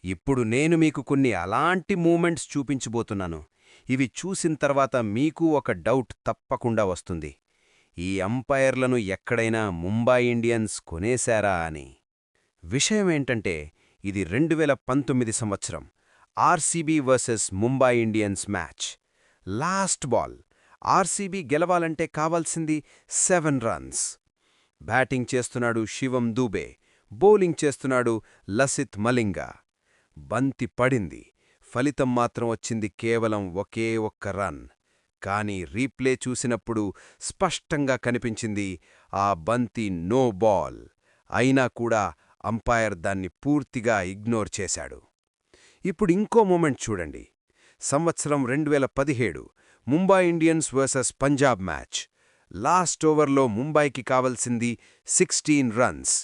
ఇప్పుడు నేను మీకు కొన్ని అలాంటి మూమెంట్స్ చూపించబోతున్నాను. ఇవి చూసిన తర్వాత మీకు ఒక డౌట్ తప్పకుండా వస్తుంది. ఈ అంపైర్లను ఎక్కడైనా ముంబై ఇండియన్స్ కొనేశారా అని. విషయమేంటంటే ఇది 2019 సంవత్సరం RCB versus Mumbai Indians match. Last ball. RCB గెలవాలంటే కావాల్సింది 7 రన్స్. బ్యాటింగ్ చేస్తున్నాడు శివం దూబే, బౌలింగ్ చేస్తున్నాడు లసిత్ మలింగ. బంతి పడింది. ఫలితం మాత్రం వచ్చింది కేవలం ఒకే ఒక్క రన్. కానీ రీప్లే చూసినప్పుడు స్పష్టంగా కనిపించింది ఆ బంతి నో బాల్. అయినా కూడా అంపైర్ దాన్ని పూర్తిగా ఇగ్నోర్ చేశాడు. ఇప్పుడింకో మూమెంట్ చూడండి. సంవత్సరం 2017 Mumbai Indians versus Punjab match. Last ఓవర్లో ముంబైకి కావలసింది 16 రన్స్.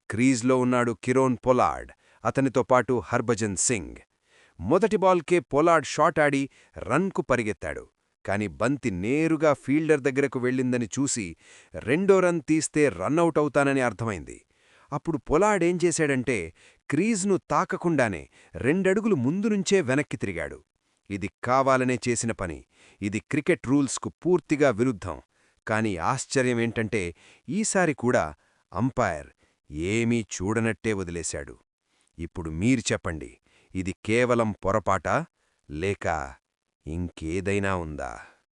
క్రీజ్లో ఉన్నాడు కిరోన్ పొలార్డ్, అతనితో పాటు హర్భజన్ సింగ్. మొదటి బాల్కే పొలార్డ్ షాట్ ఆడి రన్కు పరిగెత్తాడు. కాని బంతి నేరుగా ఫీల్డర్ దగ్గరకు వెళ్ళిందని చూసి రెండో రన్ తీస్తే రన్అవుట్ అవుతానని అర్థమైంది. అప్పుడు పొలార్డ్ ఏం చేశాడంటే క్రీజ్ను తాకకుండానే 2 అడుగులు ముందు నుంచే వెనక్కి తిరిగాడు. ఇది కావాలనే చేసిన పని. ఇది క్రికెట్ రూల్స్కు పూర్తిగా విరుద్ధం. కాని ఆశ్చర్యమేంటంటే ఈసారి కూడా అంపైర్ ఏమీ చూడనట్టే వదిలేశాడు. ఇప్పుడు మీరు చెప్పండి, ఇది కేవలం పొరపాటా లేక ఇంకేదైనా ఉందా?